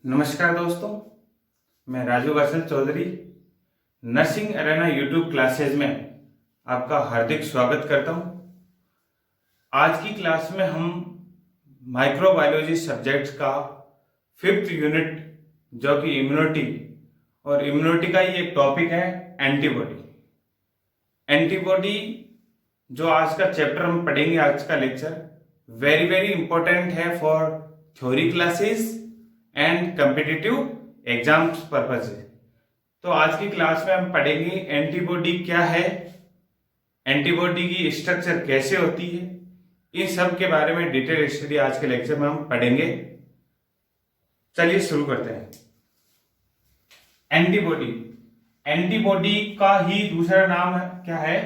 नमस्कार दोस्तों, मैं Raju Basant Chaudhary nursing arena YouTube classes में आपका हार्दिक स्वागत करता हूं। आज की क्लास में हम माइक्रोबायोलॉजी सब्जेक्ट्स का 5th यूनिट जो कि इम्यूनिटी और इम्यूनिटी का ही एक टॉपिक है एंटीबॉडी। एंटीबॉडी जो आज का चैप्टर हम पढ़ेंगे, आज का लेक्चर वेरी वेरी इंपॉर्टेंट है for theory classes and competitive exams purpose है। तो आज की क्लास में हम पढ़ेंगे एंटीबॉडी क्या है, एंटीबॉडी की स्ट्रक्चर कैसे होती है, इन सब के बारे में डिटेल स्टडी आज के लेक्चर में हम पढ़ेंगे। चलिए शुरू करते हैं। एंटीबॉडी, एंटीबॉडी का ही दूसरा नाम क्या है?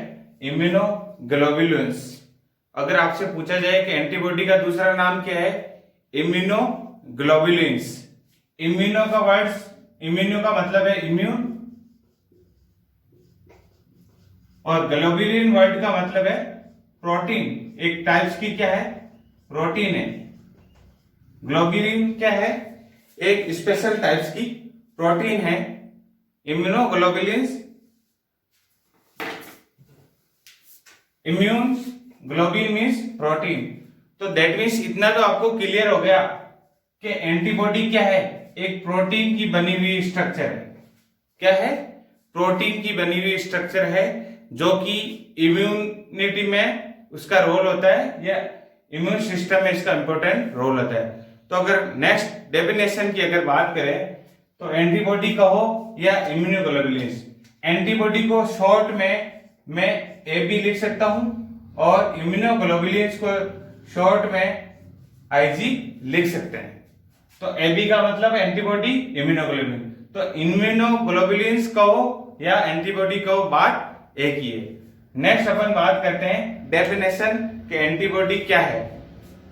इम्यूनोग्लोबुलिन्स। अगर आपसे पूछा जाए कि एंटीबॉडी का दूसरा नाम क्या है, इम्यूनोग्लोबुलिन्स। इम्यूनो का वर्ड, इम्यूनो का मतलब है इम्यून और ग्लोबुलिन वर्ड का मतलब है प्रोटीन। एक टाइप्स की क्या है? प्रोटीन है। ग्लोबुलिन क्या है? एक स्पेशल टाइप्स की प्रोटीन है। Immunoglobulins, immune globulin means protein. तो दैट मीन्स इतना तो आपको क्लियर हो गया कि एंटीबॉडी क्या है? एक प्रोटीन की बनी हुई स्ट्रक्चर है। क्या है? प्रोटीन की बनी हुई स्ट्रक्चर है जो कि इम्यूनिटी में उसका रोल होता है या इम्यून सिस्टम में इसका इंपॉर्टेंट रोल होता है। तो अगर नेक्स्ट डेफिनेशन की अगर बात करें तो एंटीबॉडी कहो या इम्यूनोग्लोबुलिन्स। एंटीबॉडी को शॉर्ट में मैं एबी लिख सकता हूं और इम्यूनोग्लोबुलिन्स को शॉर्ट में आईजी लिख सकते हैं। तो एबी का मतलब एंटीबॉडी, इम्यूनोग्लोबुलिन। तो इम्यूनोग्लोबुलिन्स कहो या एंटीबॉडी कहो, बात एक ही है। नेक्स्ट अपन बात करते हैं डेफिनेशन कि एंटीबॉडी क्या है।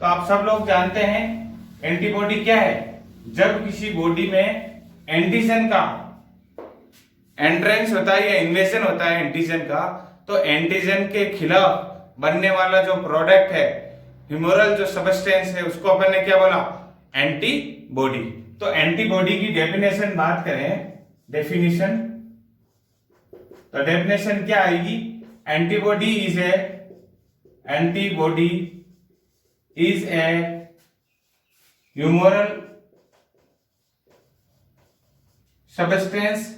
तो आप सब लोग जानते हैं एंटीबॉडी क्या है। जब किसी बॉडी में एंटीजन का एंट्रेंस होता है या इन्वेजन होता है एंटीजन का, तो एंटीजन के खिलाफ बनने वाला जो प्रोडक्ट है, ह्यूमरल जो सबस्टेंस है, उसको अपन ने क्या बोला? एंटीबॉडी। तो एंटीबॉडी की डेफिनेशन बात करें, डेफिनेशन, तो डेफिनेशन क्या आएगी? Antibody is a, antibody is a humoral substance,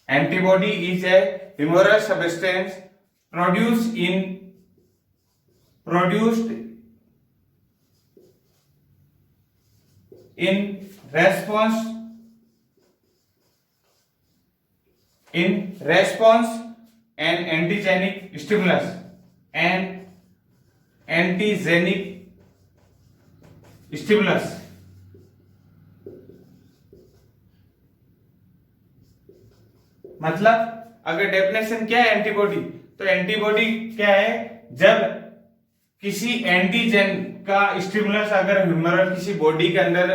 antibody is a humoral substance produced in response an antigenic stimulus, an antigenic stimulus। मतलब अगर डेफिनेशन क्या है एंटीबॉडी, तो एंटीबॉडी क्या है? जब किसी एंटीजन का स्टिमुलस अगर ह्यूमरल किसी बॉडी के अंदर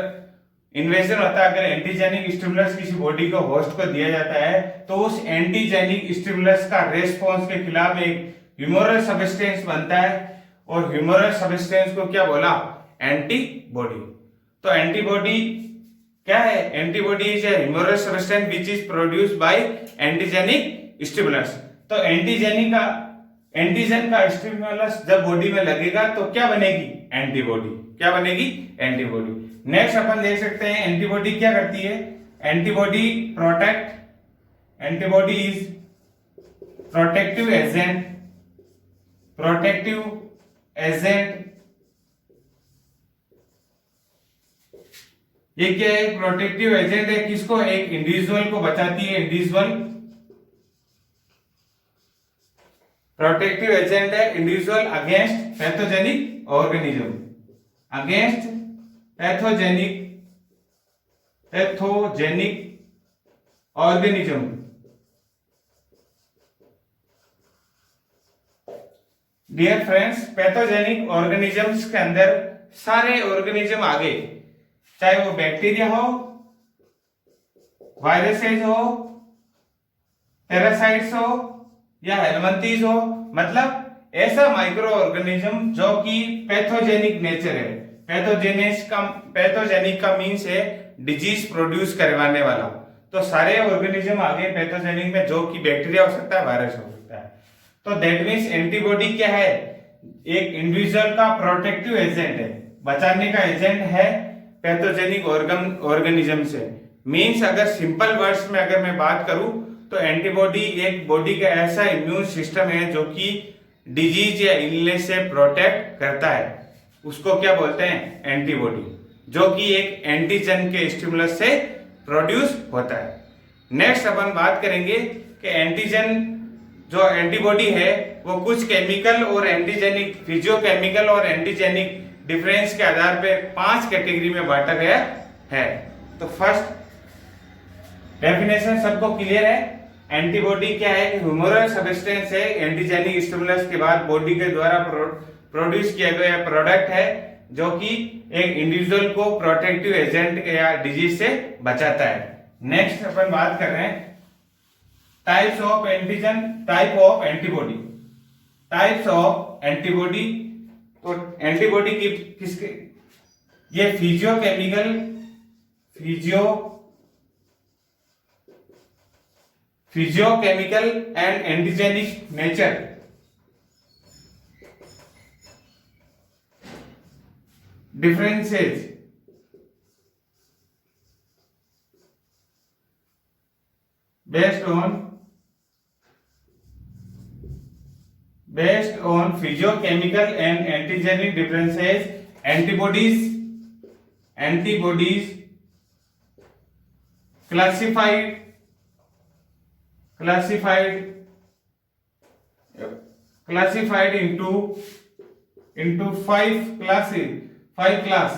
इन्वेजन होता है, अगर एंटीजेनिक स्टिमुलस किसी बॉडी को होस्ट को दिया जाता है, तो उस एंटीजेनिक स्टिमुलस का रेस्पॉन्स के खिलाफ एक ह्यूमरल सबस्टेंस बनता है और ह्यूमरल सबस्टेंस को क्या बोला? एंटीबॉडी। तो एंटीबॉडी क्या है? Antibody is a humoral substance which is produced by antigenic stimulus. तो एंटीजन का स्टिमुलस जब बॉडी में लगेगा तो क्या बनेगी? एंटीबॉडी। क्या बनेगी? एंटीबॉडी। नेक्स्ट अपन देख सकते हैं एंटीबॉडी क्या करती है। Antibody protect, antibody is protective agent, protective agent. ये क्या है? प्रोटेक्टिव एजेंट है। किसको? एक इंडिविजुअल को बचाती है। इंडिविजुअल प्रोटेक्टिव एजेंट है individual against pathogenic organism, against pathogenic organism. Dear friends, pathogenic organisms के अंदर सारे ऑर्गेनिज्म आ गए, चाहे वो बैक्टीरिया हो, वायरसेज हो, पैरासाइट्स हो या हेलमिंथेस हो। मतलब ऐसा माइक्रो ऑर्गेनिज्म जो कि पैथोजेनिक नेचर है, पैथोजेनिक का मीन्स है डिजीज प्रोड्यूस करवाने वाला। तो सारे ऑर्गेनिज्म आ गए पैथोजेनिक में, जो कि बैक्टीरिया हो सकता है, वायरस हो सकता है। तो दैट मीन्स एंटीबॉडी क्या है, एक इंडिविजुअल का प्रोटेक्टिव एजेंट है, बचाने का एजेंट है पैथोजेनिक ऑर्गेनिज्म से। मीन्स अगर सिंपल वर्ड्स में अगर मैं बात करूं तो एंटीबॉडी एक बॉडी का ऐसा इम्यून सिस्टम है जो कि डिजीज या इलनेस से प्रोटेक्ट करता है, उसको क्या बोलते हैं, एंटीबॉडी, जो कि एक एंटीजन के स्टिमुलस से प्रोड्यूस होता है। नेक्स्ट अपन बात करेंगे कि एंटीजन जो एंटीबॉडी है वो कुछ केमिकल और एंटीजेनिक, फिजियोकेमिकल और एंटीजेनिक डिफरेंस के आधार पर 5 कैटेगरी में बांटा गया है। तो फर्स्ट डेफिनेशन सबको क्लियर है, एंटीबॉडी क्या है कि ह्यूमरल सब्सटेंस है, एंटीजेनिक स्टिमुलस के बाद बॉडी के द्वारा प्रोड्यूस किया गया प्रोडक्ट है जो कि एक इंडिविजुअल को प्रोटेक्टिव एजेंट या डिजीज से बचाता है। नेक्स्ट अपन बात कर रहे हैं types of antigen, type of antibody, types of antibody. तो एंटीबॉडी की किसके, ये physiochemical and antigenic nature. Differences based on physiochemical and antigenic differences, antibodies classified into 5 classes, 5 class,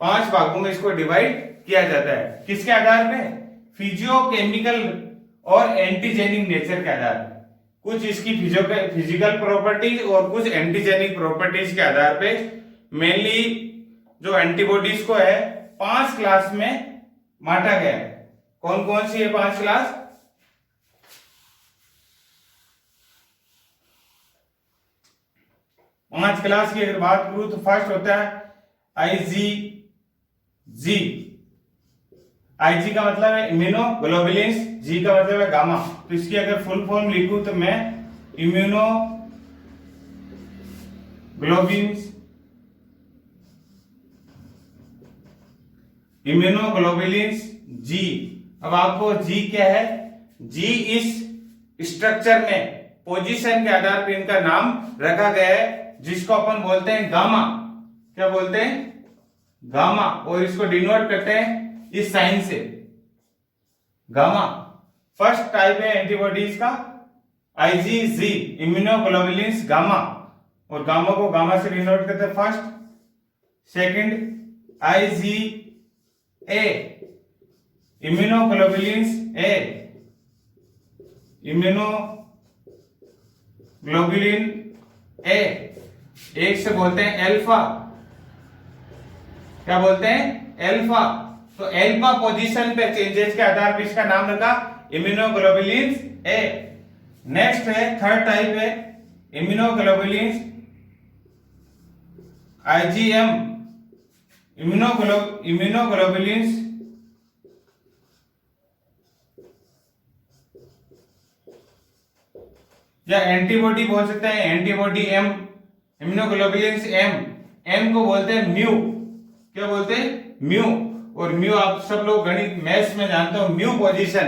5 भागों में इसको डिवाइड किया जाता है। किसके आधार पे, फिजियोकेमिकल और एंटीजेनिक नेचर के आधार पे, कुछ इसकी फिजिकल प्रॉपर्टीज और कुछ एंटीजेनिक प्रॉपर्टीज के आधार पे। मेनली जो एंटीबॉडीज को है 5 क्लास में बांटा गया है। कौन कौन सी है 5 क्लास, पांच क्लास की अगर बात करूं तो फर्स्ट होता है आईजी। आईजी का मतलब है इम्यूनोग्लोबुलिन्स, जी का मतलब है गामा। तो इसकी अगर फुल फॉर्म लिखूं तो मैं इम्यूनोग्लोबुलिन्स जी। अब आपको जी क्या है, जी इस स्ट्रक्चर में पोजीशन के आधार पर इनका नाम रखा गया है, जिसको अपन बोलते हैं गामा। क्या बोलते हैं, गामा। और इसको डिनोट करते हैं इस साइन से, गामा। फर्स्ट टाइप है एंटीबॉडीज का आईजीजी, इम्यूनोग्लोबुलिन्स गामा, और गामा को गामा से डिनोट करते हैं first. Second IgA, immunoglobulins A, immunoglobulin A. एक से बोलते हैं अल्फा, क्या बोलते हैं, अल्फा। तो अल्फा पोजीशन पे चेंजेस के आधार पर इसका नाम रखा इम्यूनोग्लोबुलिन्स ए। नेक्स्ट है थर्ड टाइप है इम्यूनोग्लोबुलिन्स आईजीएम, इम्यूनोग्लोबुलिन्स या एंटीबॉडी बोल सकते हैं, antibody M, immunoglobulins M. M को बोलते हैं म्यू, क्या बोलते हैं, म्यू। और म्यू आप सब लोग गणित मैथ्स में जानते हो, म्यू पोजीशन,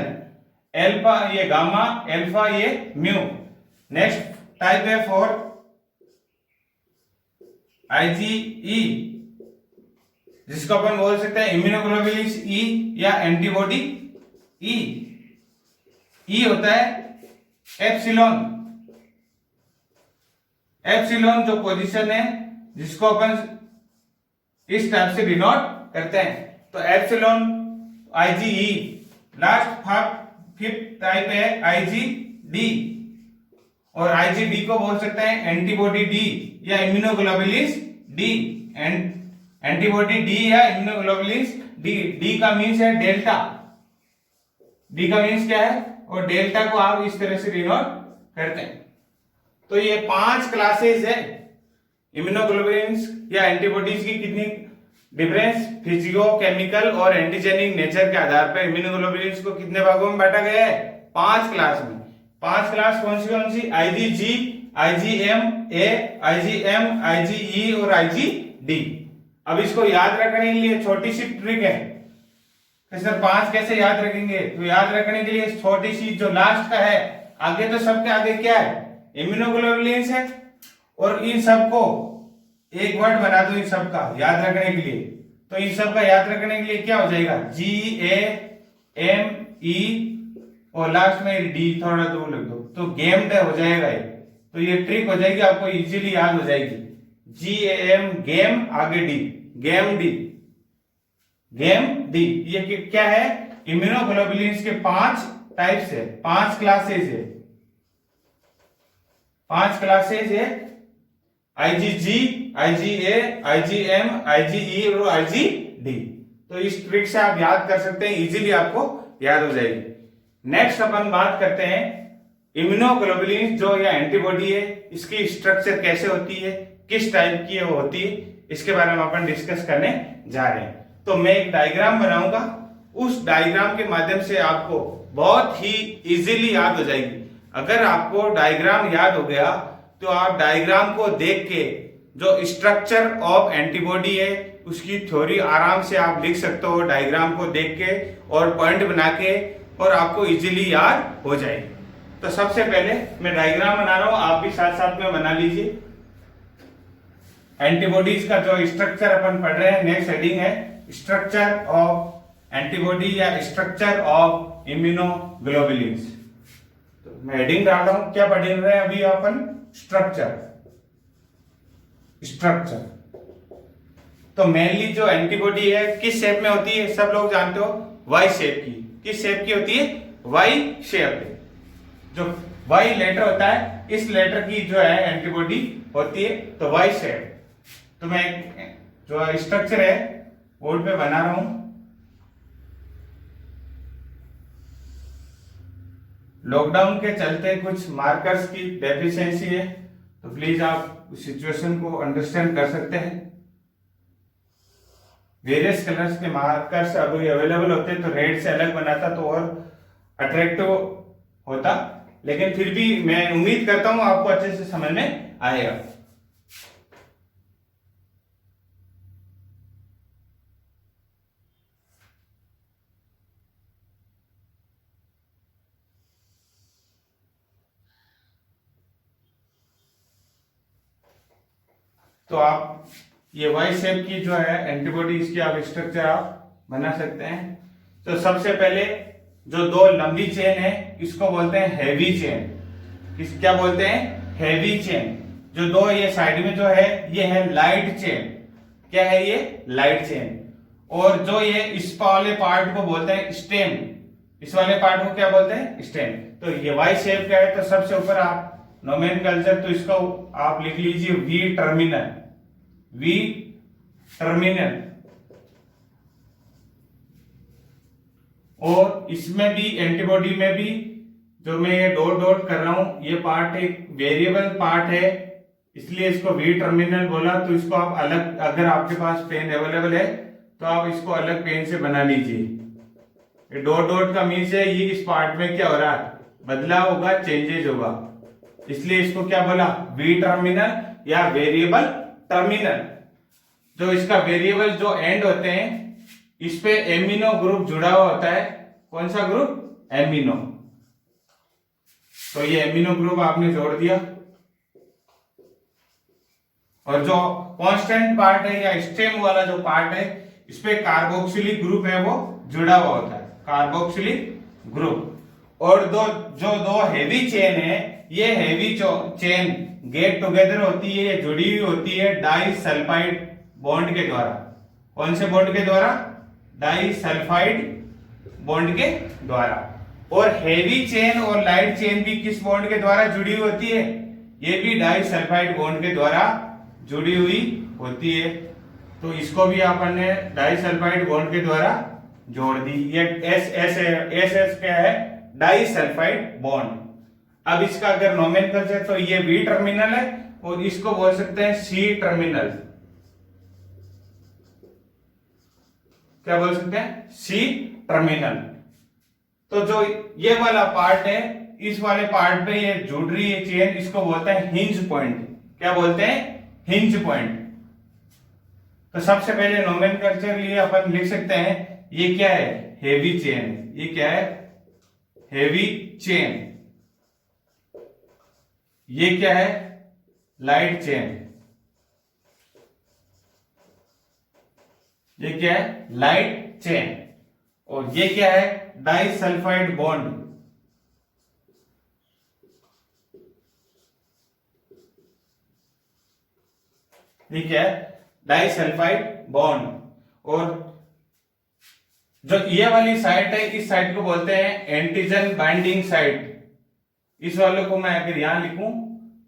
अल्फा ये गामा, अल्फा ये म्यू। नेक्स्ट टाइप है फॉर आईजीई, जिसको अपन बोल सकते हैं इम्यूनोग्लोबुलिन्स ई या एंटीबॉडी ई। ई होता है एप्सिलॉन, एप्सिलॉन जो पोजीशन है जिसको अपन इस टाइप से डिनोट करते हैं। तो epsilon IgE. Last fifth type है आईजीडी, और आईजीडी को बोल सकते हैं एंटीबॉडी डी या इम्यूनोग्लोबुलिन्स डी। एंटीबॉडी डी या इम्यूनोग्लोबुलिन्स डी। डी का मीन्स है डेल्टा, डी का मीन्स क्या है, और डेल्टा को आप इस तरह से डिनोट करते हैं। तो ये 5 क्लासेस है इम्यूनोग्लोबुलिन्स या एंटीबॉडीज की। कितनी डिफरेंस? फिजिको केमिकल और एंटीजेनिक नेचर के आधार पर इम्यूनोग्लोबुलिन्स को कितने भागों में बांटा गया है? 5 क्लास में। 5 क्लास कौन सी? आईजीजी, आईजीएम ए, आईजीएम, आईजीई और आईजीडी। अब इसको याद रखने के लिए छोटी सी ट्रिक है कि सर 5 कैसे याद रखेंगे? तो याद रखने के लिए छोटी सी जो लास्ट का है, आगे तो सबके आगे क्या है? इम्यूनोग्लोबुलिन्स है। और इन सबको एक वर्ड बना दो इन सब का याद रखने के लिए। तो इन सब का याद रखने के लिए क्या हो जाएगा? GAME और लास्ट में डी थोड़ा दूर लिख दो तो गेम्ड हो जाएगा ये। तो ये ट्रिक हो जाएगी, आपको इजीली याद हो जाएगी। GAM गेम, आगे D, game D, game D. ये क्या है? इम्यूनोग्लोबुलिन्स के 5 टाइप्स है, 5 क्लासेस है, 5 क्लासेस है। IgG, IgA, IgM, IgE और IgD। तो इस ट्रिक से आप याद कर सकते हैं, इजीली आपको याद हो जाएगी। नेक्स्ट अपन बात करते हैं इम्यूनोग्लोबुलिन जो या एंटीबॉडी है, इसकी स्ट्रक्चर कैसे होती है, किस टाइप की वो होती है, इसके बारे में अपन डिस्कस करने जा रहे हैं। तो मैं एक डायग्राम बनाऊंगा, उस डायग्राम के माध्यम से आपको बहुत ही इजीली याद हो जाएगी। अगर आपको डायग्राम याद हो गया तो आप डायग्राम को देख के जो स्ट्रक्चर ऑफ एंटीबॉडी है उसकी थ्योरी आराम से आप लिख सकते हो डायग्राम को देख के और पॉइंट बना के, और आपको इजीली याद हो जाएगी। तो सबसे पहले मैं डायग्राम बना रहा हूं, आप भी साथ साथ में बना लीजिए। एंटीबॉडीज का जो स्ट्रक्चर अपन पढ़ रहे हैं, नेक्स्ट हेडिंग है स्ट्रक्चर ऑफ एंटीबॉडी या स्ट्रक्चर ऑफ इम्यूनोग्लोबुलिन्स। तो मैं हेडिंग डाल रहा हूं, क्या पढ़ रहे हैं अभी अपन? स्ट्रक्चर। तो मेनली जो एंटीबॉडी है किस शेप में होती है? सब लोग जानते हो, वाई शेप की। किस शेप की होती है? Y shape. जो वाई लेटर होता है, इस लेटर की जो है एंटीबॉडी होती है, तो वाई शेप। तो मैं जो स्ट्रक्चर है बोर्ड पे बना रहा हूं। लॉकडाउन के चलते कुछ मार्कर्स की डेफिशिएंसी है, तो प्लीज आप उस सिचुएशन को अंडरस्टैंड कर सकते हैं। वेरियस कलर्स के मार्कर्स अभी अवेलेबल होते तो रेड से अलग बनाता तो और अट्रैक्टिव होता, लेकिन फिर भी मैं उम्मीद करता हूं आपको अच्छे से समझ में आएगा। तो आप ये वाई शेप की जो है एंटीबॉडी, इसकी आप स्ट्रक्चर आप बना सकते हैं। तो सबसे पहले जो 2 लंबी चेन है इसको बोलते हैं हैवी चेन। क्या बोलते हैं? Heavy chain. जो 2 ये साइड में जो है ये है लाइट चेन। क्या है ये? Light chain. और जो ये इस वाले पार्ट को बोलते हैं स्टेम। इस वाले पार्ट को क्या बोलते हैं? स्टेम। तो ये वाई शेप का है, तो सबसे ऊपर आप नोमेनक्लेचर, तो इसको आप लिख लीजिए वी टर्मिनल। We terminal. और इसमें भी एंटीबॉडी में भी जो मैं ये डॉट डॉट कर रहा हूं, ये पार्ट एक वेरिएबल पार्ट है, इसलिए इसको वी टर्मिनल बोला। तो इसको आप अलग, अगर आपके पास पेन अवेलेबल है तो आप इसको अलग पेन से बना लीजिए। ये डॉट डॉट का मीन्स है ये इस पार्ट में क्या हो रहा है? बदलाव होगा, चेंजेज होगा, इसलिए इसको क्या बोला? वी टर्मिनल या वेरिएबल टर्मिनल। जो इसका वेरिएबल जो एंड होते हैं, इस पे एमिनो ग्रुप जुड़ा हुआ होता है। कौन सा ग्रुप? एमिनो। तो ये एमिनो ग्रुप आपने जोड़ दिया। और जो कांस्टेंट पार्ट है या स्टेम वाला जो पार्ट है, इस पे कार्बोक्सिलिक ग्रुप है वो जुड़ा हुआ होता है, कार्बोक्सिलिक ग्रुप। और जो दो हैवी चेन है, ये हैवी चेन गेट टुगेदर होती है, ये जुड़ी हुई होती है डाई सल्फाइड बॉन्ड के द्वारा। कौन से बॉन्ड के द्वारा? डाई सल्फाइड बॉन्ड के द्वारा। और हैवी चेन और लाइट चेन भी किस बॉन्ड के द्वारा जुड़ी हुई होती है? ये भी डाई सल्फाइड बॉन्ड के द्वारा जुड़ी हुई होती है। तो इसको भी अपन ने डाई सल्फाइड बॉन्ड के द्वारा जोड़ दी। ये एस एस क्या है? Disulphide bond. अब इसका अगर नोमेनक्लेचर तो ये V टर्मिनल है और इसको बोल सकते हैं C टर्मिनल। क्या बोल सकते हैं? C terminal. तो जो ये वाला पार्ट है, इस वाले पार्ट पे ये जुड़ रही है चेन, इसको बोलते हैं हिंज पॉइंट। क्या बोलते हैं? Hinge point. तो सबसे पहले नोमेनक्लेचर लिए अपन लिख सकते हैं, ये क्या है? Heavy chain. ये क्या है? Heavy chain. ये क्या है? Light chain. ये क्या है? Light chain. और ये क्या है? Disulphide bond. ये क्या है? Disulphide bond. और जो ये वाली साइट है, इस साइट को बोलते हैं एंटीजन बाइंडिंग साइट। इस वाले को मैं अगर यहां लिखूं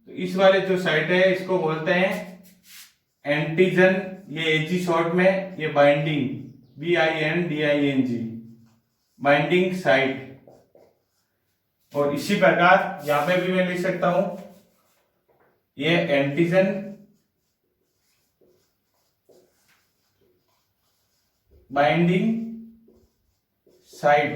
तो इस वाले जो साइट है इसको बोलते हैं एंटीजन, ये एजी शॉर्ट में, ये बाइंडिंग, BINDING, बाइंडिंग साइट। और इसी प्रकार यहां पे भी मैं लिख सकता हूं, ये एंटीजन बाइंडिंग साइट।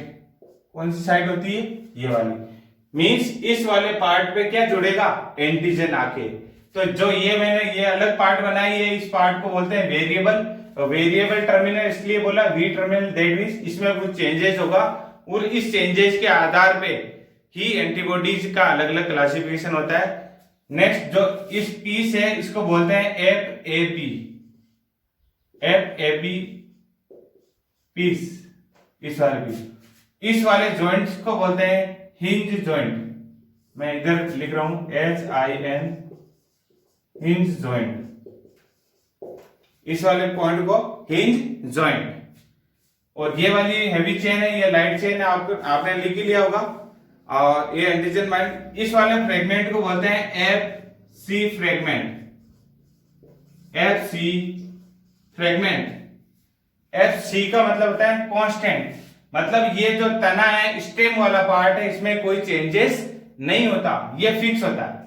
कौन सी साइट होती है? ये वाली। मींस इस वाले पार्ट पे क्या जुड़ेगा? एंटीजन आके। तो जो ये मैंने ये अलग पार्ट बनाई है, इस पार्ट को बोलते हैं वेरिएबल। तो वेरिएबल टर्मिनल इसलिए बोला V टर्मिनल, दैट मींस इसमें कुछ चेंजेस होगा और इस चेंजेस के आधार पे ही एंटीबॉडीज का अलग अलग क्लासिफिकेशन होता है। नेक्स्ट जो इस पीस है इसको बोलते हैं FAB पीस। इस वाले पीस, इस वाले जॉइंट्स को बोलते हैं हिंज जॉइंट। मैं इधर लिख रहा हूं HIN, हिंज जॉइंट। इस वाले पॉइंट को हिंज जॉइंट। और ये वाली हैवी चेन है, ये लाइट चेन है, आपने लिख ही लिया होगा। और ये एंटीजन बाइंड, इस वाले फ्रेगमेंट को बोलते हैं FC fragment. FC fragment. FC का मतलब होता है कांस्टेंट। मतलब ये जो तना है, स्टेम वाला पार्ट है, इसमें कोई चेंजेस नहीं होता, ये फिक्स होता है।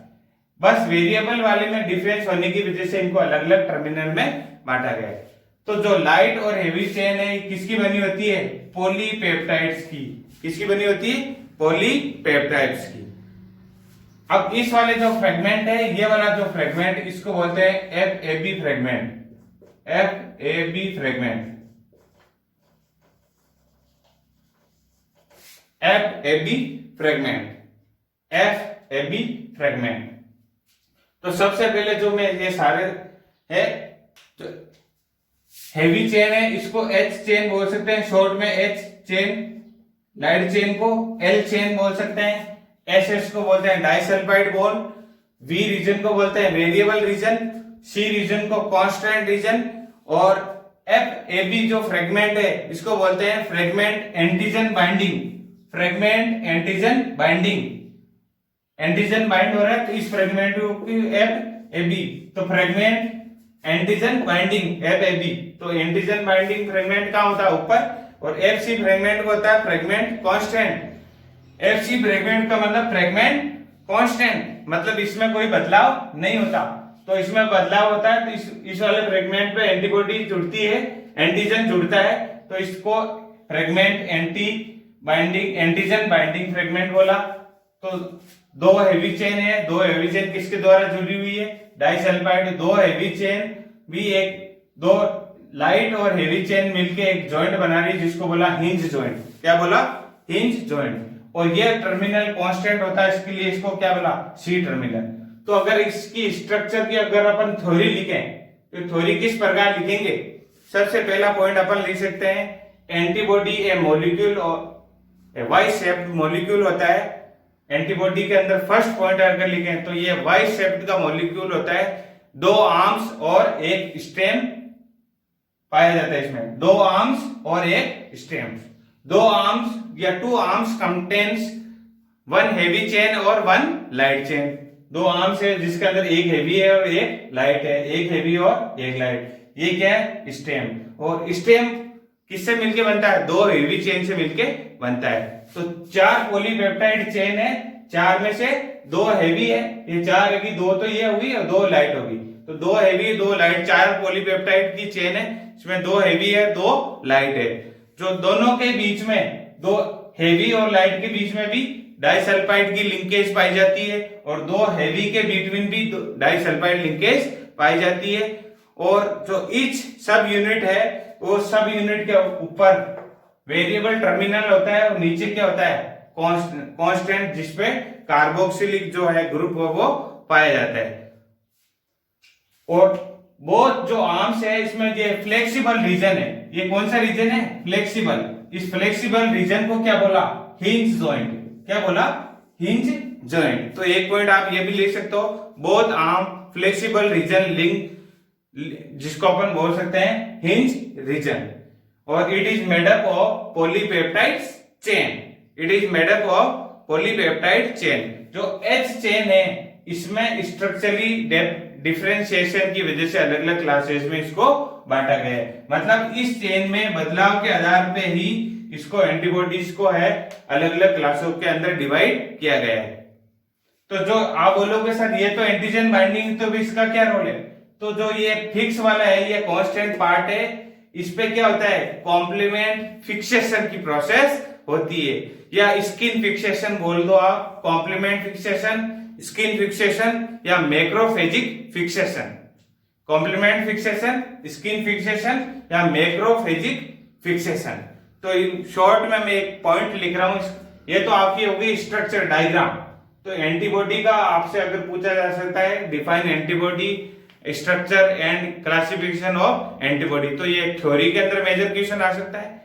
बस वेरिएबल वाले में डिफरेंस होने की वजह से इनको अलग अलग टर्मिनल में बांटा गया है। तो जो लाइट और हेवी चेन है किसकी बनी होती है? पॉलीपेप्टाइड्स की। किसकी बनी होती है? पॉलीपेप्टाइड्स की। अब इस वाले जो फ्रेगमेंट है, ये वाला जो फ्रेगमेंट, इसको बोलते हैं FAB fragment. FAB fragment. FAB fragment. FAB fragment. तो सबसे पहले जो मैं ये सारे है, तो हेवी चेन है, इसको H चेन बोल सकते हैं, शॉर्ट में H चेन। लाइट चेन को L चेन बोल सकते हैं। SS को बोलते हैं डाइसल्फाइड बॉन्ड। V रीजन को बोलते हैं वेरिएबल रीजन। C रीजन को कांस्टेंट रीजन। और FAB जो फ्रेगमेंट है इसको बोलते हैं fragment antigen binding. Fragment antigen binding. Antigen bind हो रहा है तो इस फ्रेगमेंट की FAB, तो फ्रेगमेंट एंटीजन बाइंडिंग FAB। तो एंटीजन बाइंडिंग फ्रेगमेंट कहां होता है? ऊपर। और FC फ्रेगमेंट को होता है फ्रेगमेंट कांस्टेंट। FC फ्रेगमेंट का मतलब फ्रेगमेंट कांस्टेंट, मतलब इसमें कोई बदलाव नहीं होता। तो इसमें बदलाव होता है तो इस वाले फ्रेगमेंट पे एंटीबॉडी जुड़ती है, एंटीजन जुड़ता है, तो इसको फ्रेगमेंट एंटीजन बाइंडिंग फ्रेगमेंट बोला। तो दो हेवी चेन है, दो हेवी चेन किसके द्वारा जुड़ी हुई है? डाइसल्फाइड। दो हेवी चेन भी एक, दो लाइट और हेवी चेन मिलके एक जॉइंट बना रही है जिसको बोला हिंज जॉइंट। क्या बोला? Hinge joint. और ये टर्मिनल कांस्टेंट होता है, इसके लिए इसको क्या बोला? C terminal. तो अगर इसकी स्ट्रक्चर की अगर अपन थ्योरी लिखें तो थ्योरी किस प्रकार लिखेंगे? सबसे पहला पॉइंट अपन लिख सकते हैं, एंटीबॉडी ए मॉलिक्यूल और वाई शेप्ड मॉलिक्यूल होता है। एंटीबॉडी के अंदर फर्स्ट पॉइंट अगर लिखें तो ये वाई शेप्ड का मॉलिक्यूल होता है। दो आर्म्स और एक स्टेम पाया जाता है इसमें। दो आर्म्स और एक स्टेम। दो आर्म्स या two arms contains one heavy chain और वन लाइट चेन। दो आर्म्स है जिसके अंदर एक हेवी है और एक लाइट है, एक हेवी और एक लाइट। ये क्या है? स्टेम। और स्टेम किससे मिलके बनता है? दो हेवी चेन से मिलके बनता है। तो चार पॉलीपेप्टाइड चेन है, चार में से दो हैवी है, ये चार हैवी, दो तो ये होगी और दो लाइट होगी, तो दो हैवी दो लाइट, चार पॉलीपेप्टाइड की चेन है, इसमें दो हैवी है दो लाइट है। जो दोनों के बीच में, दो हैवी और लाइट के बीच में भी डाइसल्फाइड की लिंकेज पाई जाती है, और दो हैवी के बिटवीन भी डाइसल्फाइड लिंकेज पाई जाती है। और जो ईच सब यूनिट है, वो सब यूनिट के ऊपर वेरिएबल टर्मिनल होता है, और नीचे क्या होता है, कांस्टेंट, जिसपे कार्बोक्सिलिक जो है ग्रुप वो पाया जाता है। और वो जो आर्म्स है, इसमें ये फ्लेक्सिबल रीजन है, ये कौन सा रीजन है, फ्लेक्सिबल। इस फ्लेक्सिबल रीजन को क्या बोला, हिंज जॉइंट। क्या बोला, हिंज जॉइंट। तो एक पॉइंट आप ये भी लिख सकते हो, both arm flexible region link, जिसको अपन बोल सकते हैं हिंज रीजन। और it is made up of polypeptide chain, it is made up of polypeptide chain. जो एच चेन है, इसमें स्ट्रक्चरली डिफरेंशिएशन की वजह से अलग अलग क्लासेस में इसको बांटा गया है। मतलब इस चेन में बदलाव के आधार पे ही इसको एंटीबॉडीज को है अलग अलग क्लासों के अंदर डिवाइड किया गया है। तो जो आप बोलोगे सर ये तो एंटीजन बाइंडिंग, तो भी इसका क्या रोल है, तो जो ये फिक्स वाला है, ये कांस्टेंट पार्ट है, इस पे क्या होता है, कॉम्प्लीमेंट फिक्सेशन की प्रोसेस होती है, या स्किन फिक्सेशन बोल दो आप, कॉम्प्लीमेंट फिक्सेशन, स्किन फिक्सेशन, या macrophagic fixation. Complement fixation, skin fixation, या मैक्रोफेजिक फिक्सेशन। तो इन शॉर्ट में मैं एक पॉइंट लिख रहा हूं, ये तो आपकी होगी स्ट्रक्चर डायग्राम। तो एंटीबॉडी का आपसे अगर पूछा जा सकता है, define antibody, structure and classification of antibody, तो ये थ्योरी के अंदर मेजर क्वेश्चन आ सकता है।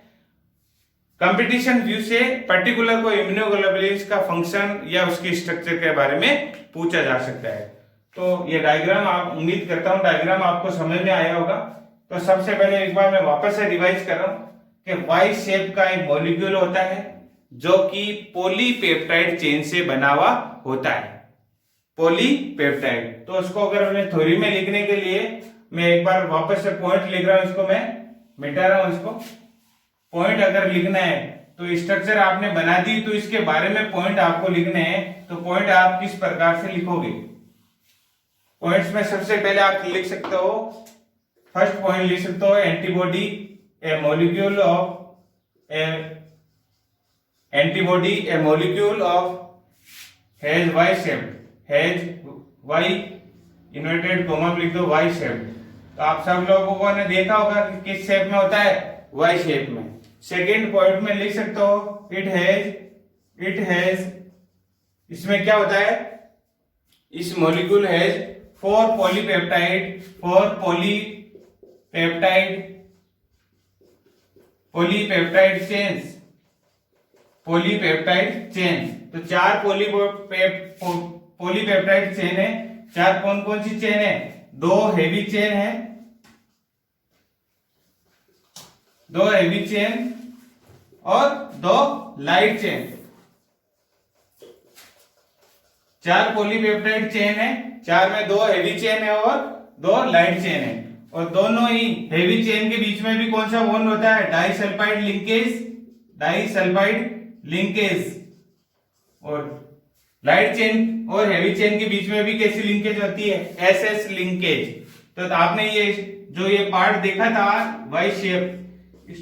कंपटीशन व्यू से पर्टिकुलर को इम्यूनोग्लोबुलिन्स का फंक्शन या उसकी स्ट्रक्चर के बारे में पूछा जा सकता है। तो ये डायग्राम, आप उम्मीद करता हूं डायग्राम आपको समझ में आया होगा। तो सबसे पहले एक बार मैं वापस से रिवाइज कर रहा हूं कि वाई शेप का एक मॉलिक्यूल होता है जो कि पॉलीपेप्टाइड चेन से बना हुआ होता है, पॉलीपेप्टाइड। तो उसको अगर मैं थ्योरी में लिखने के लिए मैं एक बार वापस से पॉइंट लिख रहा हूं, इसको मैं मिटा रहा हूं। इसको पॉइंट अगर लिखना है तो स्ट्रक्चर आपने बना दी, तो इसके बारे में पॉइंट आपको लिखने हैं। तो पॉइंट आप किस प्रकार से लिखोगे, पॉइंट्स में सबसे पहले आप लिख सकते हो, फर्स्ट पॉइंट लिख सकते हो, antibody a molecule of antibody a molecule of has Y shape, has Y inverted comma लिख दो, वाई शेप। तो आप सब लोगों ने देखा होगा कि किस शेप में होता है, वाई शेप में। सेकेंड पॉइंट में लिख सकते हो, इट हैज, इसमें क्या होता है, इस molecule has four polypeptide chain. तो चार पॉलीपेप्टाइड चेन है। चार कौन कौन सी चेन है, दो हेवी चेन है, दो हेवी चेन और दो लाइट चेन। चार पॉलीपेप्टाइड चेन है, चार में दो हेवी चेन है और दो लाइट चेन है। और दोनों ही हेवी चेन के बीच में भी कौन सा बॉन्ड होता है, डाइसल्फाइड लिंकेज। और लाइट चेन और हेवी चेन के बीच में भी कैसी लिंकेज होती है, एसएस लिंकेज। तो आपने ये जो ये पार्ट देखा था वाई शेप,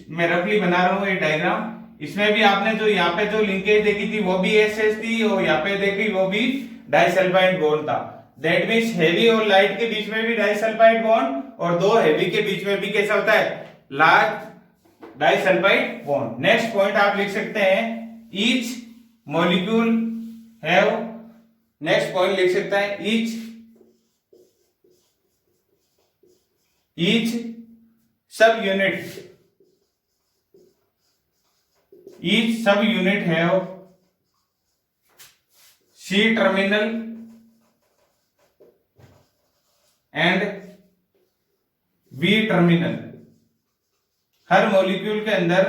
मैं रफली बना रहा हूं ये डायग्राम, इसमें भी आपने जो यहाँ पे जो लिंकेज देखी थी वो भी एसएस थी, और यहाँ पे देखी वो भी डाइसल्फाइड बॉन्ड था। दैट मीन्स हेवी और लाइट के बीच में भी डाइसल्फाइड बॉन्ड, और दो हेवी के बीच में भी कैसा होता है, large disulphide bond. Next point आप लिख सकते हैं, each molecule have, next point लिख सकता है, ईच सब unit have C terminal and B terminal. Her molecule के अंदर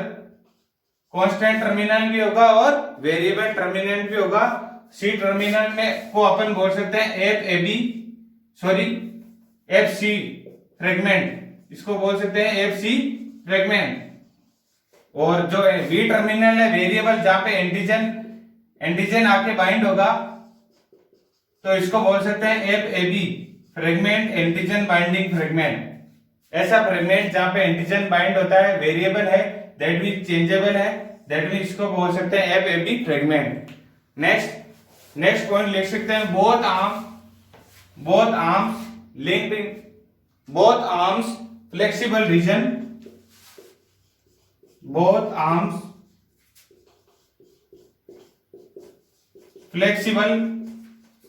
कांस्टेंट टर्मिनल भी होगा और वेरिएबल टर्मिनल भी होगा। C टर्मिनल में को अपन बोल सकते हैं FC फ्रेगमेंट, इसको बोल सकते हैं FC फ्रेगमेंट। और जो B टर्मिनल है वेरिएबल, जहां पे एंटीजन एंटीजन आके बाइंड होगा तो इसको बोल सकते हैं FAB, fragment antigen binding fragment. ऐसा फ्रेगमेंट जहां पे एंटीजन बाइंड होता है, वेरिएबल है, दैट मीन चेंजेबल है, दैट मीन इसको बोल सकते हैं FAB फ्रेगमेंट। नेक्स्ट पॉइंट लिख सकते हैं both arms flexible region, both arms flexible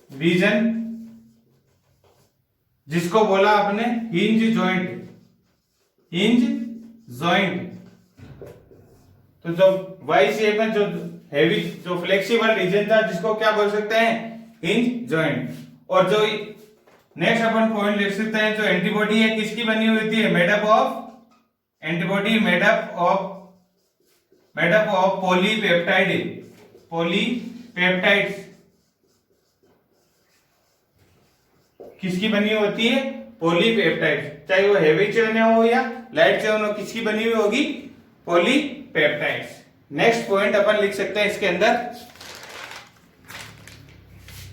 region, जिसको बोला आपने हिंज जॉइंट। तो जो वाई शेप में जो हेवी जो फ्लेक्सिबल रीजन था, जिसको क्या बोल सकते हैं, हिंज जॉइंट। और जो नेक्स्ट अपन पॉइंट लिख सकते हैं, जो एंटीबॉडी है किसकी बनी हुई थी, मेडअप ऑफ पॉलीपेप्टाइड्स। किसकी बनी होती है, पॉलीपेप्टाइड्स। चाहे वो हेवी चेन हो या लाइट चेन हो, किसकी बनी हुई होगी, पॉलीपेप्टाइड्स। नेक्स्ट पॉइंट अपन लिख सकते हैं इसके अंदर,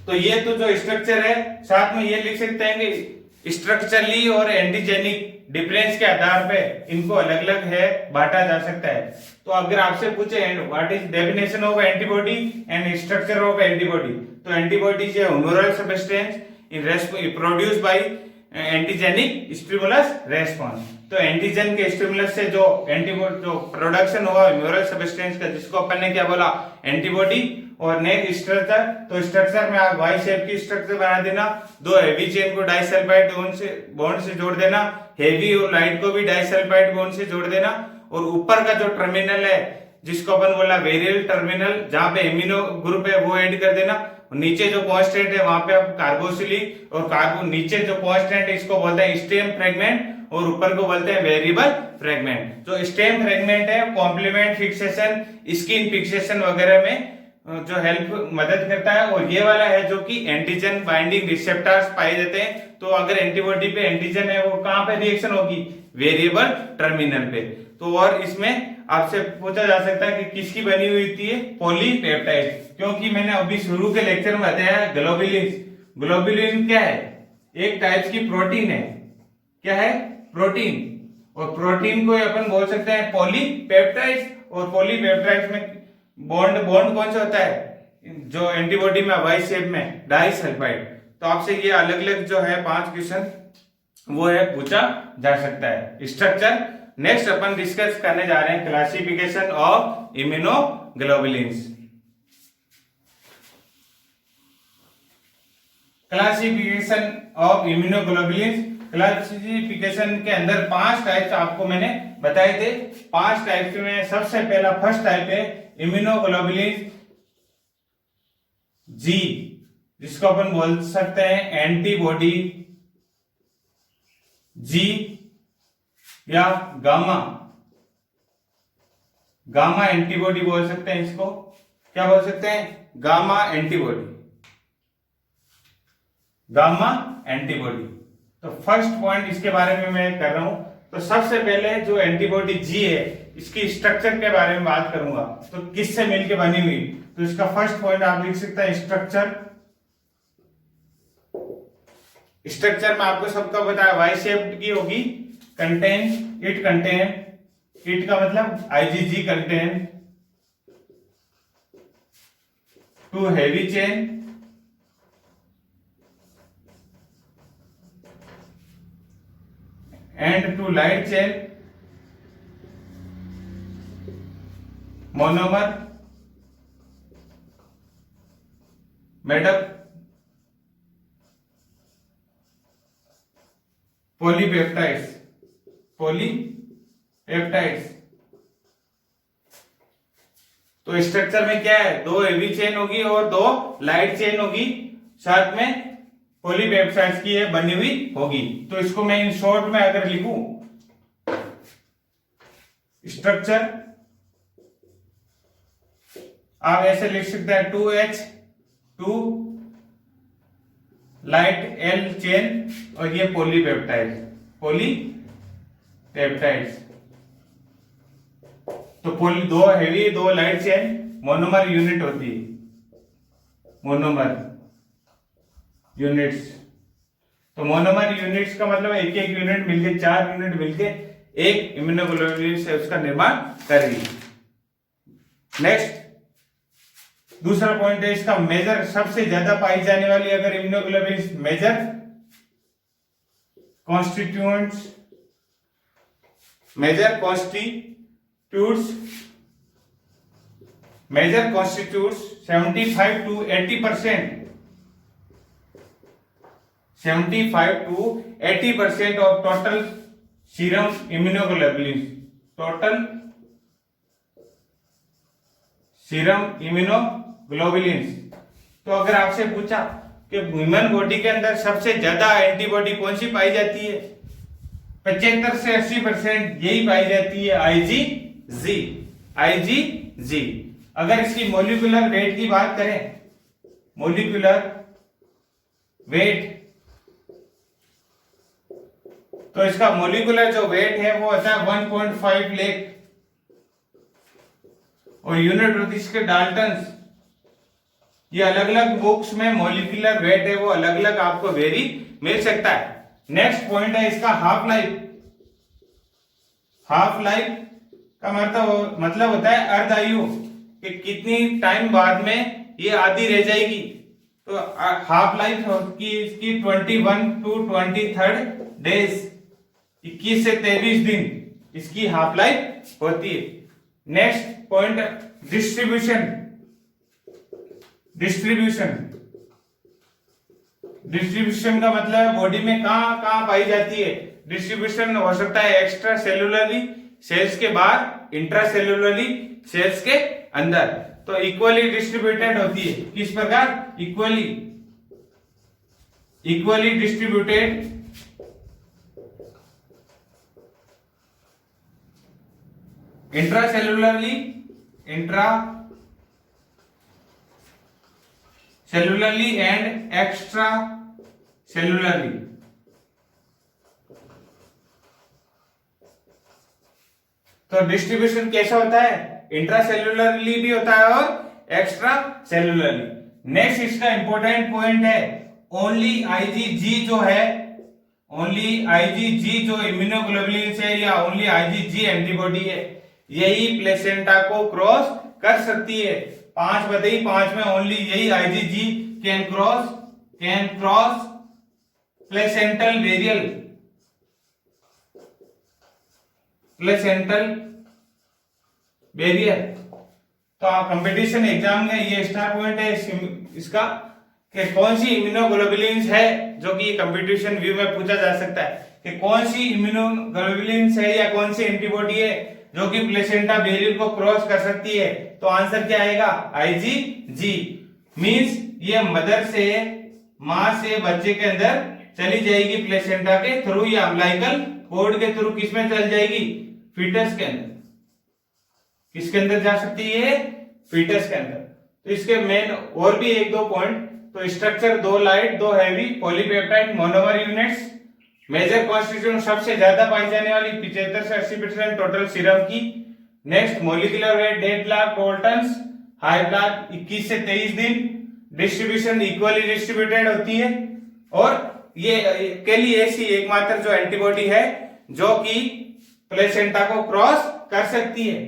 तो ये तो जो स्ट्रक्चर है, साथ में ये लिख सकते हैं कि स्ट्रक्चरली और एंटीजेनिक डिफरेंस के आधार पे इनको अलग अलग है बांटा जा सकता है। तो अगर आपसे पूछे what is definition of antibody and structure of antibody, तो antibody is humoral substance produce by antigenic stimulus response. तो एंटीजन के स्टिमुलस से जो एंटीबॉडी जो प्रोडक्शन हुआ ह्यूमरल सब्सटेंस का, जिसको अपन ने क्या बोला, एंटीबॉडी। और नेक्स्ट स्ट्रक्चर, तो स्ट्रक्चर में आप वाई शेप की स्ट्रक्चर बना देना, दो हेवी चेन को डाइसल्फाइड बॉन्ड से जोड़ देना, हेवी और लाइट को भी डाइसल्फाइड बॉन्ड से जोड़ देना। और ऊपर का जो टर्मिनल है, जिसको अपन बोला वेरियल टर्मिनल, जहां पे एमिनो ग्रुप है वो ऐड कर देना। नीचे जो कांस्टेंट है वहां पे आप कार्बोसिलिक और कार्बो, नीचे जो कांस्टेंट है इसको बोलते हैं स्टेम फ्रेगमेंट, और ऊपर को बोलते हैं वेरिएबल फ्रेगमेंट। जो स्टेम फ्रेगमेंट है कॉम्प्लीमेंट फिक्सेशन, स्किन फिक्सेशन वगैरह में जो हेल्प मदद करता है। और ये वाला है जो कि एंटीजन बाइंडिंग रिसेप्टर्स पाए जाते हैं। तो अगर एंटीबॉडी पे एंटीजन है, वो कहां पे रिएक्शन होगी, वेरिएबल टर्मिनल पे। तो और इसमें आपसे पूछा जा सकता है कि किसकी बनी हुई थी, पॉलीपेप्टाइड, क्योंकि मैंने अभी शुरू के लेक्चर में बताया ग्लोबुलिन क्या है, एक टाइप्स की प्रोटीन है। क्या है, प्रोटीन। और प्रोटीन को अपन बोल सकते हैं पॉलीपेप्टाइड्स। और पॉलीपेप्टाइड्स में बॉन्ड कौन सा होता है, जो एंटीबॉडी में वाई शेप में, डाइसल्फाइड। तो आपसे ये अलग अलग जो है 5 क्वेश्चन वो है पूछा जा सकता है। स्ट्रक्चर नेक्स्ट अपन डिस्कस करने जा रहे हैं, classification of immunoglobulins. Classification of immunoglobulins, classification के अंदर 5 टाइप्स आपको मैंने बताए थे। 5 टाइप्स में सबसे पहला फर्स्ट टाइप है इम्यूनोग्लोबुलिन जी, जिसको अपन बोल सकते हैं एंटीबॉडी जी या गामा एंटीबॉडी बोल सकते हैं इसको। क्या बोल सकते हैं, गामा एंटीबॉडी। तो फर्स्ट पॉइंट इसके बारे में मैं कर रहा हूं। तो सबसे पहले जो एंटीबॉडी जी है, इसकी स्ट्रक्चर के बारे में बात करूंगा। तो किससे मिलकर बनी हुई, तो इसका फर्स्ट पॉइंट आप लिख सकते हैं स्ट्रक्चर में आपको सबका बताया वाई शेप की होगी। इट का मतलब IgG contain 2 heavy chain and 2 light chain monomer made up polypeptides। तो स्ट्रक्चर में क्या है, 2 हेवी चेन होगी और 2 लाइट चेन होगी, साथ में पॉलीपेप्टाइड्स की ये बनी हुई होगी। तो इसको मैं इन शॉर्ट में अगर लिखूं, स्ट्रक्चर आप ऐसे लिख सकते हैं 2H 2 लाइट L चेन और ये पॉलीपेप्टाइड्स। तो 2 heavy 2 light chain monomer unit होती है। Monomer units. तो मोनोमर यूनिट्स का मतलब एक एक यूनिट मिलके, 4 यूनिट मिलके एक इम्यूनोग्लोबुलिन से उसका निर्माण कर रही है। नेक्स्ट दूसरा पॉइंट है इसका मेजर, सबसे ज्यादा पाई जाने वाली अगर immunoglobulin major constituents, major constitutes 75 to 80%, 75 to 80% of total serum immunoglobulins, total serum immunoglobulins। तो अगर आपसे पूछा कि ह्यूमन बॉडी के अंदर सबसे ज्यादा एंटीबॉडी कौन सी पाई जाती है, 75 से 80% यही पाई जाती है आईजीजी, आईजीजी। अगर इसकी मोलिकुलर वेट की बात करें, मोलिकुलर वेट, तो इसका मोलिकुलर जो वेट है वो होता है 1.5 लाख, और यूनिट होती है इसके डाल्टन्स। ये अलग अलग बुक्स में मोलिकुलर वेट है वो अलग अलग आपको वेरी मिल सकता है। नेक्स्ट पॉइंट है इसका हाफ लाइफ। हाफ लाइफ का मतलब होता है अर्धायु, कि कितनी टाइम बाद में ये आधी रह जाएगी। तो हाफ लाइफ की इसकी 21 to 23 डेज, 21 से 23 दिन इसकी हाफ लाइफ होती है। Next point distribution. डिस्ट्रीब्यूशन का मतलब बॉडी में कहां कहां पाई जाती है। डिस्ट्रीब्यूशन हो सकता है एक्स्ट्रा सेलुलरली सेल्स के बाहर, इंट्रा सेलुलरली सेल्स के अंदर। तो इक्वली डिस्ट्रीब्यूटेड होती है। किस प्रकार? Equally distributed intracellularly and extra cellularly. तो डिस्ट्रीब्यूशन कैसा होता है? इंट्रासेलुलरली भी होता है और एक्स्ट्रा सेलुलरली। नेक्स्ट इसका इंपॉर्टेंट पॉइंट है, ओनली आईजीजी जो है, ओनली आईजीजी जो इम्यूनोग्लोबुलिन है या ओनली आईजीजी एंटीबॉडी है, यही प्लेसेंटा को क्रॉस कर सकती है। 5 बताइए, 5 में ओनली यही IgG can cross placental barrier. तो कंपटीशन एग्जाम में ये स्टार पॉइंट है इसका, कि कौन सी इम्यूनोग्लोबुलिन्स है, जो कि कंपटीशन व्यू में पूछा जा सकता है कि कौन सी इम्यूनोग्लोबुलिन्स है या कौन सी एंटीबॉडी है जो कि प्लेसेंटा बैरियर को क्रॉस कर सकती है। तो आंसर क्या आएगा? आईजीजी। मींस ये मदर से, मां से बच्चे के अंदर चली जाएगी प्लेसेंटा के थ्रू या अम्बिलिकल कॉर्ड के थ्रू। किसमें चल जाएगी? फीटस के अंदर। किसके अंदर जा सकती है? फीटस के अंदर। तो इसके मेन और भी 1-2 पॉइंट। तो structure 2 light 2 heavy polypeptide monomer units. Major constituent सबसे ज्यादा पाई जाने वाली 75 से 80% टोटल सीरम की। Next molecular weight 1.5 lakh daltons, high blood 21 से 23 दिन। डिस्ट्रीब्यूशन इक्वली डिस्ट्रीब्यूटेड होती है, और ये के लिए ऐसी एकमात्र जो एंटीबॉडी है जो कि प्लेसेंटा को क्रॉस कर सकती है।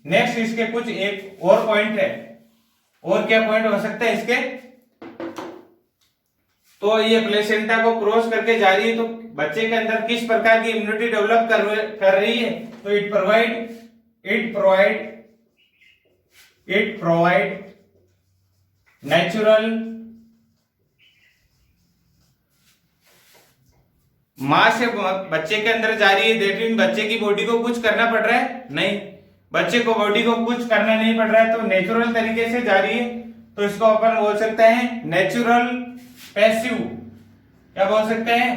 नेक्स्ट इसके कुछ एक और पॉइंट है। और क्या पॉइंट हो सकता है इसके? तो ये प्लेसेंटा को क्रॉस करके जा रही है, तो बच्चे के अंदर किस प्रकार की इम्यूनिटी डेवलप कर रही है? तो इट प्रोवाइड नेचुरल, मां से बच्चे के अंदर जा रही है, दैट मीन बच्चे की बॉडी को कुछ करना पड़ रहा है? नहीं, बच्चे को बॉडी को कुछ करना नहीं पड़ रहा है, तो नेचुरल तरीके से जा रही है। तो इसको अपन बोल सकते हैं नेचुरल पैसिव। क्या बोल सकते हैं?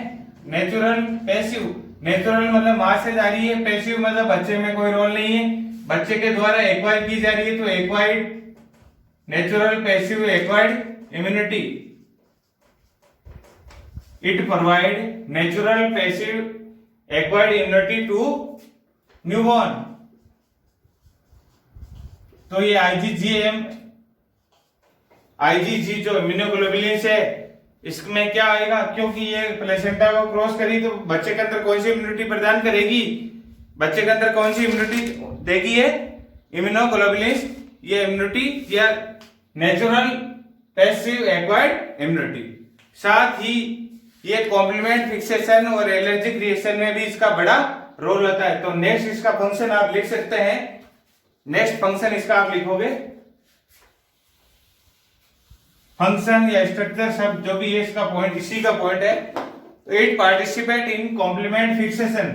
Natural passive. नेचुरल मतलब मां से जा रही है, पैसिव मतलब बच्चे में कोई रोल नहीं है, बच्चे के द्वारा एक्वायर की जा रही है। तो acquired, natural passive acquired immunity. It provide natural passive acquired immunity to newborn. तो ये आईजीजीएम IgG जो इम्यूनोग्लोबुलिन्स है इसमें क्या आएगा, क्योंकि ये प्लेसेंटा को क्रॉस करी तो बच्चे के अंदर कौन सी इम्यूनिटी प्रदान करेगी, बच्चे के अंदर कौन सी इम्यूनिटी देगी, ये इम्यूनोग्लोबुलिन्स, ये इम्यूनिटी या नेचुरल पैसिव एक्वायर्ड इम्यूनिटी। साथ ही ये कॉम्प्लीमेंट फिक्सेशन और एलर्जिक रिएक्शन में भी इसका बड़ा रोल होता है। तो नेक्स्ट इसका फंक्शन आप लिख सकते हैं, नेक्स्ट फंक्शन इसका आप लिखोगे, फंक्शन या स्ट्रक्चर सब जो भी है इसका पॉइंट, इसी का पॉइंट है। तो it participate in complement fixation,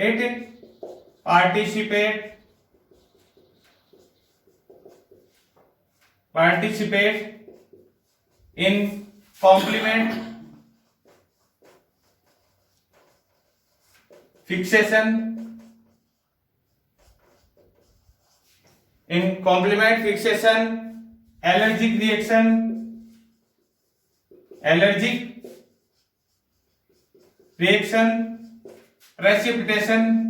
it participate in complement fixation, allergic reaction, precipitation,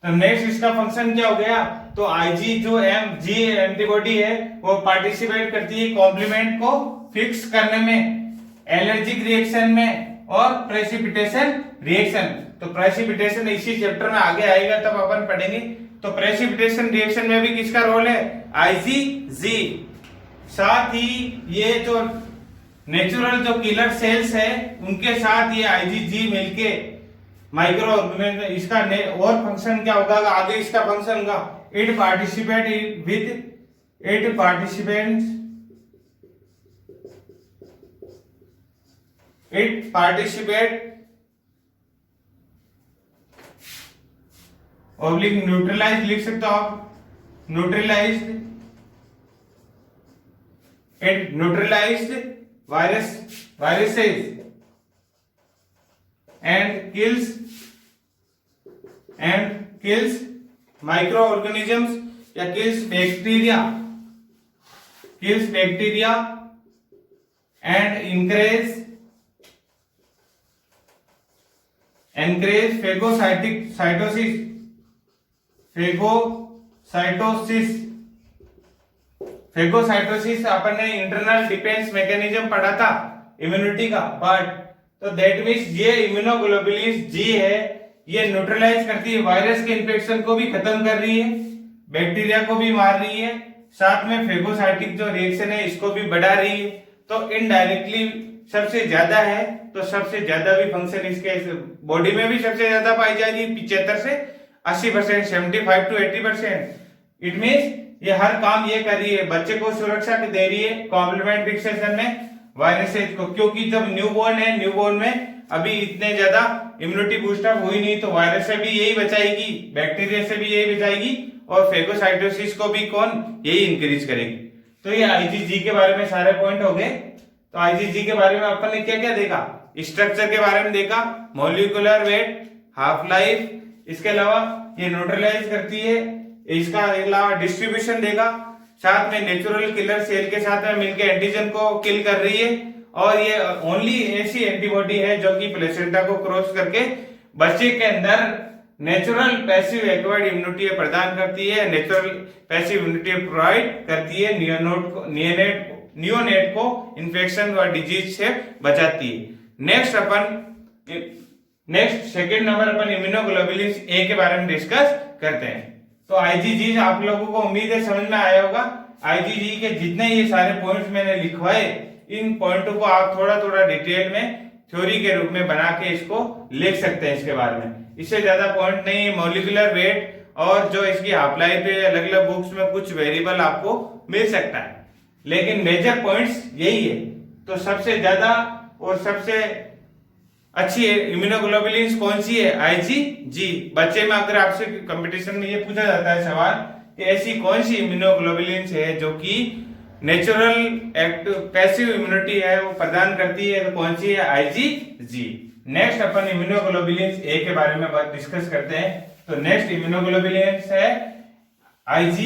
तो नेक्स्ट इसका फंक्शन क्या हो गया, तो IG जो जी एंटीबॉडी है वो पार्टिसिपेट करती है कॉम्प्लीमेंट को फिक्स करने में, एलर्जिक रिएक्शन में और प्रेसिपिटेशन रिएक्शन। तो प्रेसिपिटेशन इसी चैप्टर में आगे आएगा तब अपन पढ़ेंगे। तो प्रेसिपिटेशन रिएक्शन में भी किसका रोल है, IgG। साथ ही ये जो नेचुरल जो किलर सेल्स है उनके साथ ये IgG मिलके माइक्रो ऑर्गेनिज्म, इसका और फंक्शन क्या होगा आगे, इसका फंक्शन होगा इट पार्टिसिपेट ऑब्लिक न्यूट्रलाइज, लिख सकते हो आप, neutralised viruses and kills microorganisms या kills bacteria and encourage phagocytosis अपन ने इंटरनल डिफेंस मैकेनिज्म पढ़ा था इम्यूनिटी का पार्ट। तो दैट मींस ये इम्यूनोग्लोबुलिन्स जी है, ये न्यूट्रलाइज करती है, वायरस के इन्फेक्शन को भी खत्म कर रही है, बैक्टीरिया को भी मार रही है, साथ में फेगोसाइटिक जो रिएक्शन है इसको भी बढ़ा रही है। तो इनडायरेक्टली सबसे ज्यादा है, तो सबसे ज्यादा भी फंक्शन इसके बॉडी में भी सबसे ज्यादा पाई जा रही है, 75 से 80%, 75 to 80%। इट मींस ये हर काम ये कर रही है, बच्चे को सुरक्षा दे रही है कॉम्प्लीमेंट फिक्सेशन में वायरसेज को, क्योंकि जब न्यूबॉर्न है, न्यूबॉर्न में अभी इतने ज्यादा इम्यूनिटी बूस्टअप हुई नहीं, तो वायरस से भी यही बचाएगी, बैक्टीरिया से भी यही बचाएगी और फेगोसाइटोसिस को भी कौन यही इंक्रीज करेगी। तो ये IgG के बारे में सारे पॉइंट हो गए। तो IgG के बारे में अपन ने क्या क्या देखा, स्ट्रक्चर के बारे में देखा, मॉलिक्यूलर वेट, हाफ लाइफ, इसके अलावा ये न्यूट्रलाइज करती है, इसका अलावा डिस्ट्रीब्यूशन देखा, साथ में नेचुरल किलर सेल के साथ में मिलकर एंटीजन को किल कर रही है, और ये ओनली ऐसी एंटीबॉडी है जो कि प्लेसेंटा को क्रॉस करके बच्चे के अंदर नेचुरल पैसिव एक्वायर्ड इम्यूनिटी प्रदान करती है, नेचुरल पैसिव इम्यूनिटी प्रोवाइड करती है, नियोनेट को इन्फेक्शन व डिजीज से बचाती है। नेक्स्ट सेकंड नंबर अपन इम्यूनोग्लोबुलिन्स ए के बारे में डिस्कस करते हैं। तो IgG आप लोगों को उम्मीद है समझ में आया होगा। IgG के जितने ये सारे पॉइंट्स मैंने लिखवाए, इन पॉइंटों को आप थोड़ा थोड़ा डिटेल में थ्योरी के रूप में बना के इसको लिख सकते हैं इसके बारे में, इससे ज्यादा पॉइंट नहीं है। मॉलिक्यूलर वेट और जो इसकी हाफ लाइफ है, अलग अलग बुक्स में कुछ वेरिएबल आपको मिल सकता है, लेकिन मेजर पॉइंट्स यही है। तो सबसे ज्यादा और सबसे अच्छी इम्यूनोग्लोबुलिन्स कौन सी है, IgG। बच्चे में अगर आपसे कंपटीशन में ये पूछा जाता है सवाल कि ऐसी कौन सी इम्यूनोग्लोबुलिन्स है जो कि नेचुरल पैसिव इम्यूनिटी है वो प्रदान करती है, तो कौन सी है, IgG। नेक्स्ट अपन इम्यूनोग्लोबुलिन्स ए के बारे में बात डिस्कस करते हैं। तो नेक्स्ट इम्यूनोग्लोबुलिन्स है IG